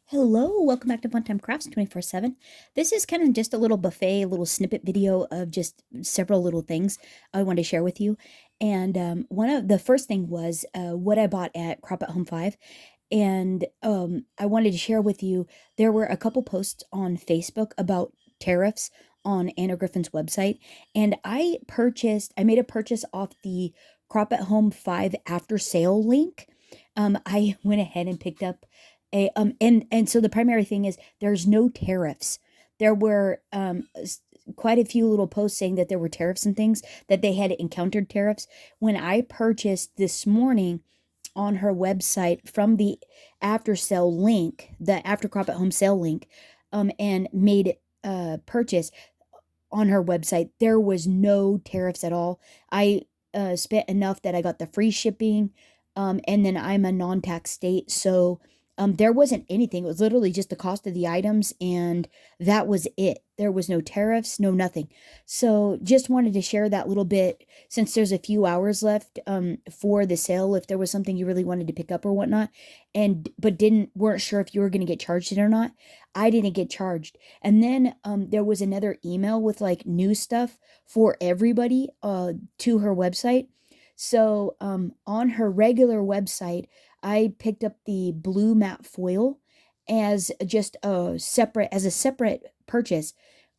Hello, welcome back to Fun Time Crafts 24/7. This is kind of just a little buffet, a little snippet video of just several little things I want to share with you. And one of the first thing was what I bought at Crop at Home 5. And I wanted to share with you, there were a couple posts on Facebook about tariffs on Anna Griffin's website. And I made a purchase off the Crop at Home 5 after sale link. I went ahead and picked up and so the primary thing is there's no tariffs. There were quite a few little posts saying that there were tariffs and things, that they had encountered tariffs. When I purchased this morning on her website from the after sale link, the after crop at home sale link, and made a purchase on her website, there was no tariffs at all. I spent enough that I got the free shipping, and then I'm a non-tax state, so there wasn't anything. It was literally just the cost of the items, and that was it. There was no tariffs, no nothing. So just wanted to share that little bit since there's a few hours left for the sale. If there was something you really wanted to pick up or whatnot, and but weren't sure if you were going to get charged it or not, I didn't get charged. And then there was another email with like new stuff for everybody to her website. So on her regular website, I picked up the blue matte foil as just a separate purchase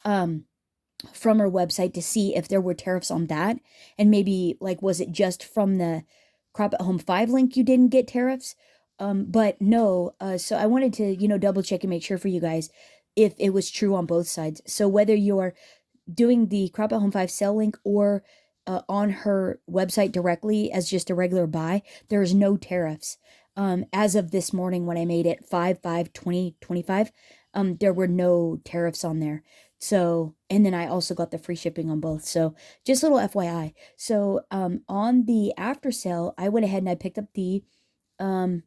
from her website to see if there were tariffs on that, and maybe like was it just from the Crop at Home 5 link you didn't get tariffs. But no, so I wanted to, double check and make sure for you guys if it was true on both sides. So whether you're doing the Crop at Home 5 sale link or on her website directly as just a regular buy, there's no tariffs. As of this morning when I made it 5/5/2025, there were no tariffs on there. So, and then I also got the free shipping on both. So, just a little FYI. So, on the after sale, I went ahead and I picked up the um,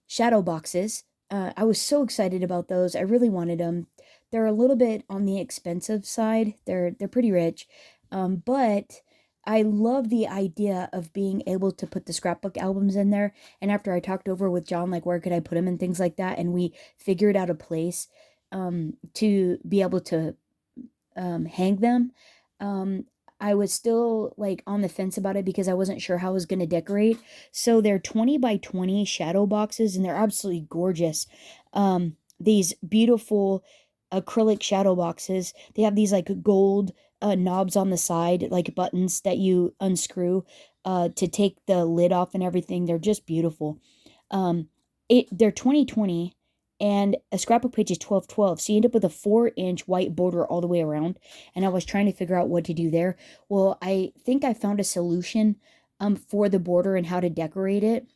shadow boxes. I was so excited about those. I really wanted them. They're a little bit on the expensive side. They're pretty rich, but I love the idea of being able to put the scrapbook albums in there. And after I talked over with John, like where could I put them and things like that, and we figured out a place to be able to hang them. Um, I was still like on the fence about it because I wasn't sure how I was going to decorate. So they're 20 by 20 shadow boxes, and they're absolutely gorgeous. These beautiful acrylic shadow boxes. They have these like gold knobs on the side, like buttons that you unscrew to take the lid off and everything. They're just beautiful. Um, they're 2020, and a scrapbook page is 12/12, so you end up with a 4-inch white border all the way around. And I was trying to figure out what to do there. Well, I think I found a solution for the border and how to decorate it.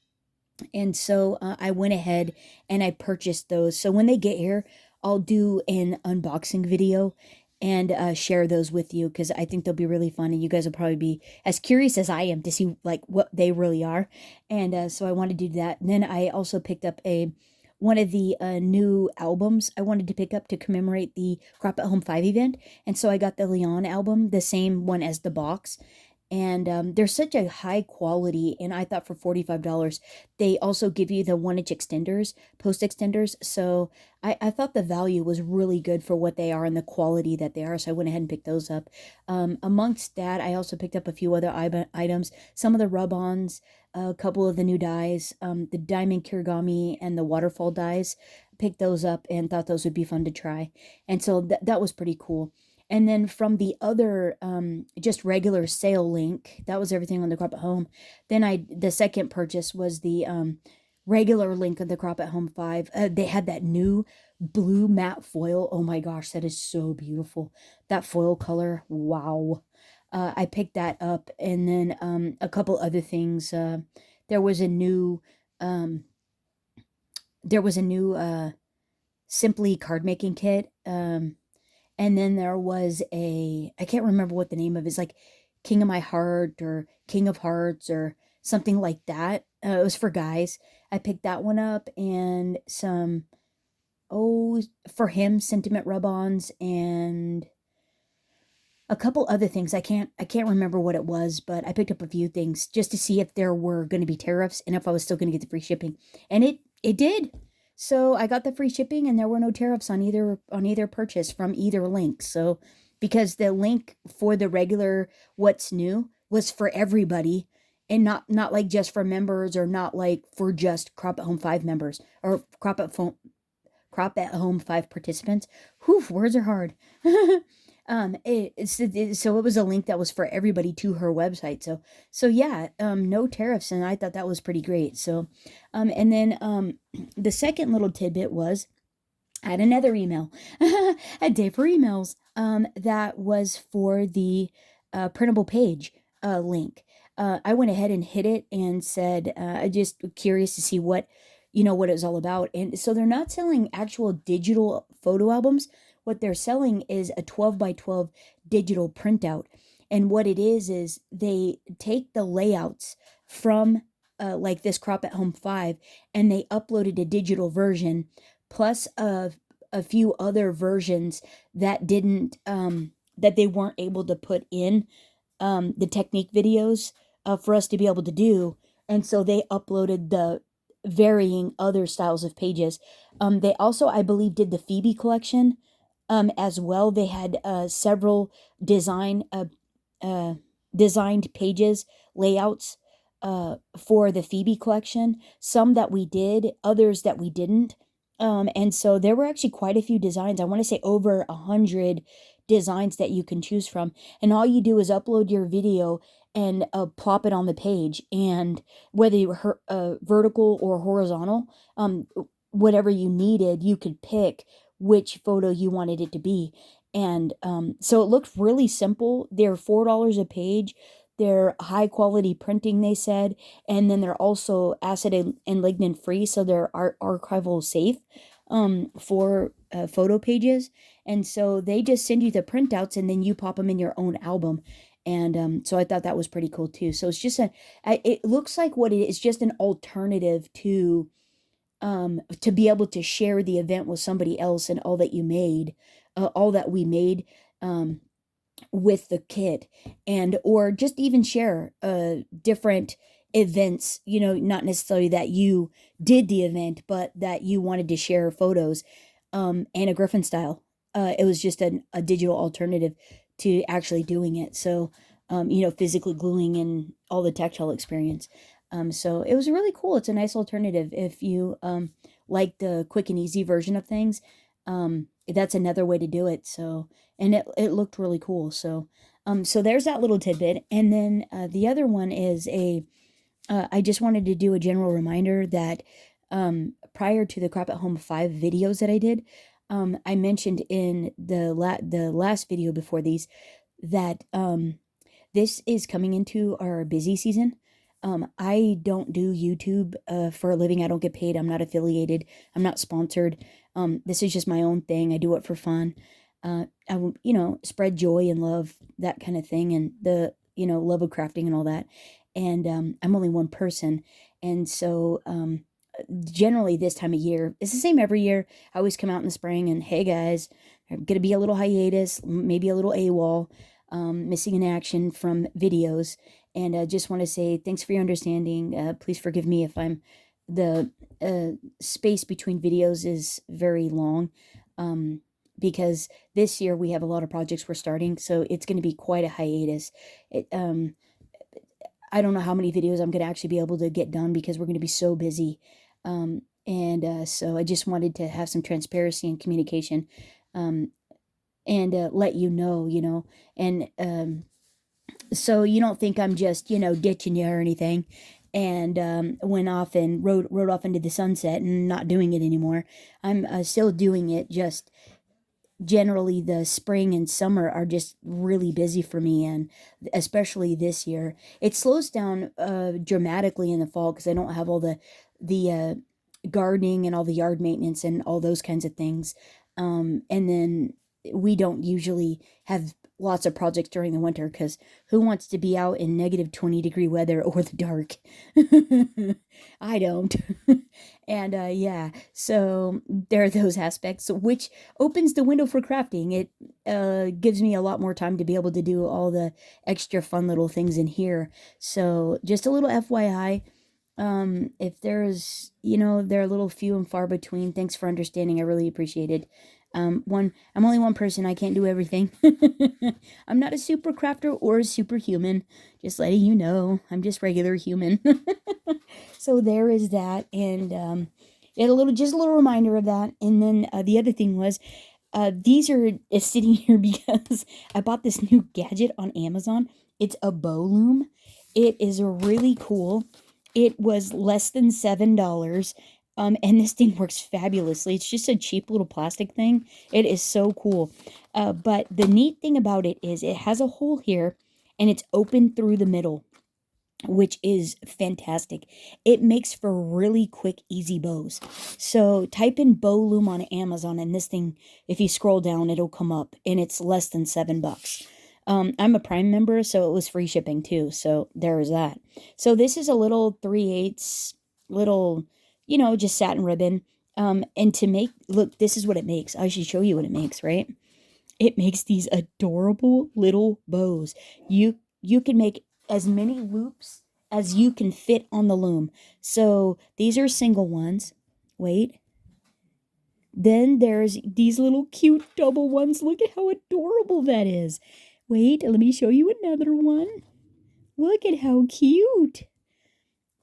And so I went ahead and I purchased those. So when they get here, I'll do an unboxing video and share those with you because I think they'll be really fun, and you guys will probably be as curious as I am to see like what they really are. And so I wanted to do that. And then I also picked up a one of the new albums I wanted to pick up to commemorate the Crop at Home 5 event. And so I got the Leon album, the same one as the box. And they're such a high quality, and I thought for $45 they also give you the 1-inch extenders, post extenders. So I thought the value was really good for what they are and the quality that they are, so I went ahead and picked those up. Amongst that, I also picked up a few other items, some of the rub-ons, a couple of the new dies, the diamond kirigami and the waterfall dies. Picked those up and thought those would be fun to try, and so that was pretty cool. And then from the other just regular sale link, that was everything on the Crop at Home. Then the second purchase was the regular link of the Crop at Home 5. They had that new blue matte foil. Oh my gosh, that is so beautiful. That foil color, wow. I picked that up, and then a couple other things. There was a new um, there was a new Simply card making kit. And then there was I can't remember what the name of it is, like King of My Heart or King of Hearts or something like that. It was for guys. I picked that one up, and some, oh, for him, sentiment rub-ons, and a couple other things. I can't remember what it was, but I picked up a few things just to see if there were going to be tariffs and if I was still going to get the free shipping. And it did. So I got the free shipping, and there were no tariffs on either purchase from either link. So because the link for the regular what's new was for everybody, and not like just for members, or not like for just Crop at Home 5 members, or Crop at Home 5 participants. Whew, words are hard. So it was a link that was for everybody to her website. So yeah, no tariffs, and I thought that was pretty great. So, and then the second little tidbit was I had another email, a day for emails. That was for the printable page link. I went ahead and hit it and said, I just curious to see what it was all about. And so they're not selling actual digital photo albums. What they're selling is a 12 by 12 digital printout. And what it is they take the layouts from like this Crop at Home 5, and they uploaded a digital version plus a few other versions that didn't that they weren't able to put in the technique videos for us to be able to do. And so they uploaded the varying other styles of pages. They also, I believe, did the Phoebe collection as well. They had several uh, designed pages, layouts for the Phoebe collection. Some that we did, others that we didn't. And so there were actually quite a few designs. I want to say over 100 designs that you can choose from. And all you do is upload your video and plop it on the page. And whether you were vertical or horizontal, whatever you needed, you could pick which photo you wanted it to be. And so it looked really simple. They're $4 a page. They're high quality printing, they said, and then they're also acid and lignin free, so they're archival safe for photo pages. And so they just send you the printouts, and then you pop them in your own album. And so I thought that was pretty cool too. So it's just it looks like what it is, just an alternative to be able to share the event with somebody else, and all that you made, all that we made. With the kit, and or just even share different events, not necessarily that you did the event, but that you wanted to share photos, Anna Griffin style. It was just a digital alternative to actually doing it. So physically gluing and all the tactile experience. So it was really cool. It's a nice alternative if you like the quick and easy version of things. That's another way to do it. So, and it looked really cool. So there's that little tidbit. And then the other one is I just wanted to do a general reminder that prior to the Crop at Home 5 videos that I did, I mentioned in the last video before these that this is coming into our busy season. I don't do YouTube for a living. I don't get paid. I'm not affiliated. I'm not sponsored. This is just my own thing. I do it for fun. I will, spread joy and love, that kind of thing, and the, love of crafting and all that. And I'm only one person. And so generally this time of year, it's the same every year. I always come out in the spring and, hey guys, I'm going to be a little hiatus, maybe a little AWOL, missing in action from videos. And I just want to say thanks for your understanding. Please forgive me if the space between videos is very long, because this year we have a lot of projects we're starting, so it's going to be quite a hiatus. I don't know how many videos I'm going to actually be able to get done because we're going to be so busy. And so I just wanted to have some transparency and communication, and let you know, and so you don't think I'm just, ditching you or anything, and went off and rode off into the sunset and not doing it anymore. I'm still doing it, just generally the spring and summer are just really busy for me, and especially this year. It slows down dramatically in the fall because I don't have all the gardening and all the yard maintenance and all those kinds of things. And then we don't usually have lots of projects during the winter because who wants to be out in negative 20-degree weather or the dark? I don't. And yeah, so there are those aspects, which opens the window for crafting. It gives me a lot more time to be able to do all the extra fun little things in here. So just a little FYI, If there's, they're a little few and far between. Thanks for understanding. I really appreciate it. I'm only one person. I can't do everything. I'm not a super crafter or a superhuman. Just letting you know, I'm just regular human. So there is that, and just a little reminder of that. And then the other thing was, these are sitting here because I bought this new gadget on Amazon. It's a bow loom. It is really cool. It was less than $7. And this thing works fabulously. It's just a cheap little plastic thing. It is so cool. But the neat thing about it is it has a hole here and it's open through the middle, which is fantastic. It makes for really quick, easy bows. So type in bow loom on Amazon, and this thing, if you scroll down, it'll come up, and it's less than $7. I'm a Prime member, so it was free shipping too. So there is that. So this is a little 3/8 little, just satin ribbon. And to make, look, this is what it makes. I should show you what it makes, right? It makes these adorable little bows. You can make as many loops as you can fit on the loom. So these are single ones. Wait. Then there's these little cute double ones. Look at how adorable that is. Wait, let me show you another one. Look at how cute.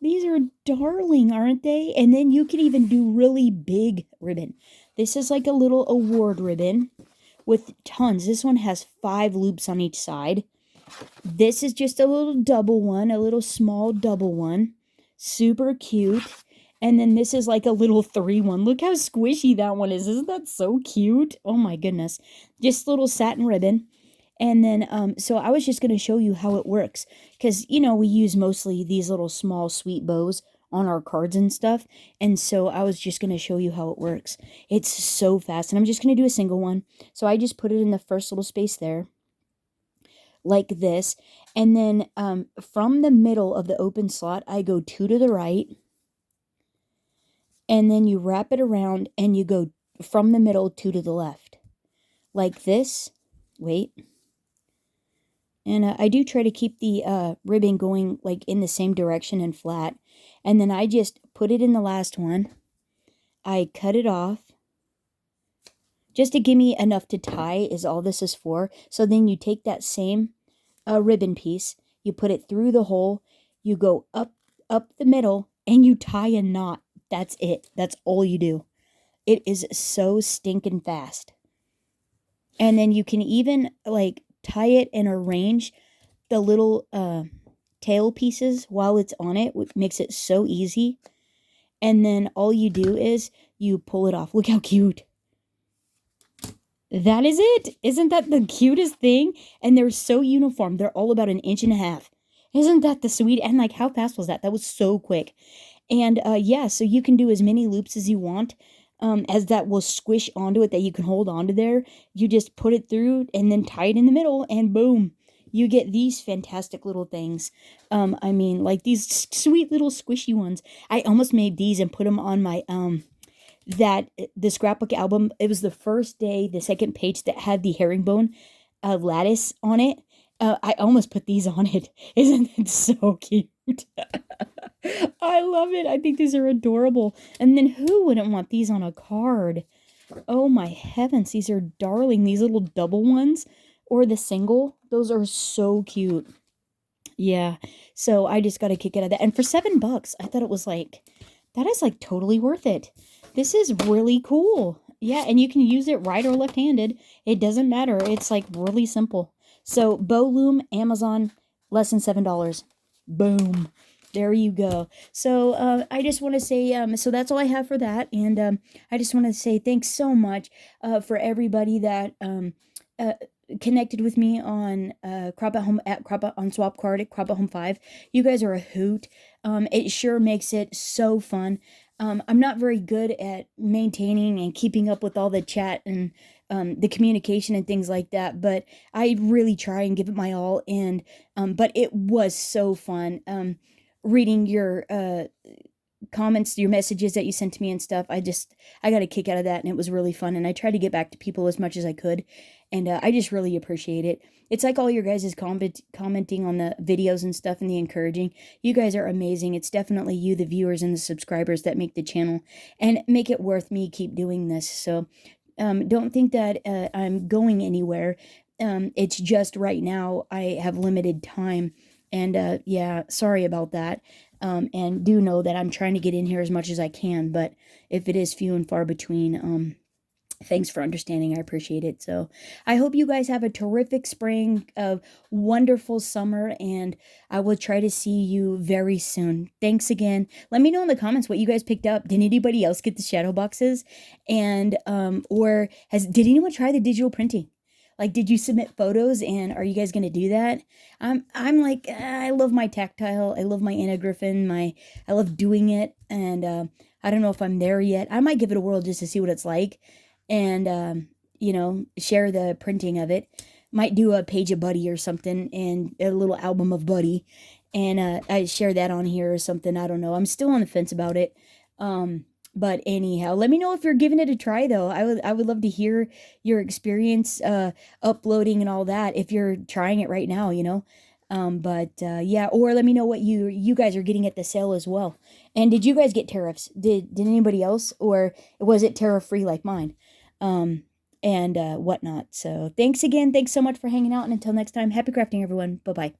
These are darling, aren't they? And then you can even do really big ribbon. This is like a little award ribbon with tons. This one has 5 loops on each side. This is just a little double one, a little small double one. Super cute. And then this is like a little 3 one. Look how squishy that one is. Isn't that so cute? Oh my goodness. Just little satin ribbon. And then, so I was just going to show you how it works. Because, we use mostly these little small sweet bows on our cards and stuff. And so I was just going to show you how it works. It's so fast. And I'm just going to do a single one. So I just put it in the first little space there, like this. And then from the middle of the open slot, I go 2 to the right. And then you wrap it around and you go from the middle 2 to the left. Like this. Wait. And I do try to keep the ribbon going like in the same direction and flat. And then I just put it in the last one. I cut it off. Just to give me enough to tie is all this is for. So then you take that same ribbon piece, you put it through the hole, you go up the middle, and you tie a knot. That's it. That's all you do. It is so stinking fast. And then you can even like tie it and arrange the little tail pieces while it's on it, which makes it so easy. And then all you do is you pull it off. Look how cute. That is it. Isn't that the cutest thing? And they're so uniform. They're all about 1.5 inches. Isn't that the sweet? And like, how fast was that? That was so quick. And yeah, so you can do as many loops as you want, as that will squish onto it, that you can hold onto there. You just put it through and then tie it in the middle, and boom, you get these fantastic little things. I mean, like these sweet little squishy ones. I almost made these and put them on my the scrapbook album. It was the first day, the second page that had the herringbone lattice on it. I almost put these on it. Isn't it so cute? I love it. I think these are adorable. And then who wouldn't want these on a card? Oh my heavens, these are darling. These little double ones or the single, those are so cute. Yeah. So I just got a kick out of that. And for $7, I thought it was like, that is like totally worth it. This is really cool. Yeah, and you can use it right or left-handed. It doesn't matter. It's like really simple. So bow loom, Amazon, less than $7. Boom. There you go. So I just want to say, so that's all I have for that. And I just want to say thanks so much for everybody that connected with me on Crop at Home at Crop on Swap Card at Crop at Home 5. You guys are a hoot. It sure makes it so fun. I'm not very good at maintaining and keeping up with all the chat and the communication and things like that, but I really try and give it my all. And but it was so fun reading your comments, your messages that you sent to me and stuff. I got a kick out of that, and it was really fun. And I tried to get back to people as much as I could, and I just really appreciate it. It's like all your guys' commenting on the videos and stuff and the encouraging. You guys are amazing. It's definitely you, the viewers and the subscribers, that make the channel and make it worth me keep doing this. So don't think that I'm going anywhere. It's just right now I have limited time. And yeah, sorry about that. And do know that I'm trying to get in here as much as I can. But if it is few and far between, thanks for understanding. I appreciate it. So I hope you guys have a terrific spring, a wonderful summer, and I will try to see you very soon. Thanks again. Let me know in the comments what you guys picked up. Did anybody else get the shadow boxes? And or did anyone try the digital printing? Like, did you submit photos, and are you guys gonna do that? I'm like, I love my tactile. I love my Anna Griffin. I love doing it, and I don't know if I'm there yet. I might give it a whirl just to see what it's like, and share the printing of it. Might do a page of Buddy or something, and a little album of Buddy, and I share that on here or something. I don't know. I'm still on the fence about it. But anyhow, let me know if you're giving it a try, though. I would love to hear your experience uploading and all that if you're trying it right now, But yeah, or let me know what you guys are getting at the sale as well. And did you guys get tariffs? Did anybody else, or was it tariff free like mine? And whatnot. So thanks again. Thanks so much for hanging out, and until next time, happy crafting, everyone. Bye bye.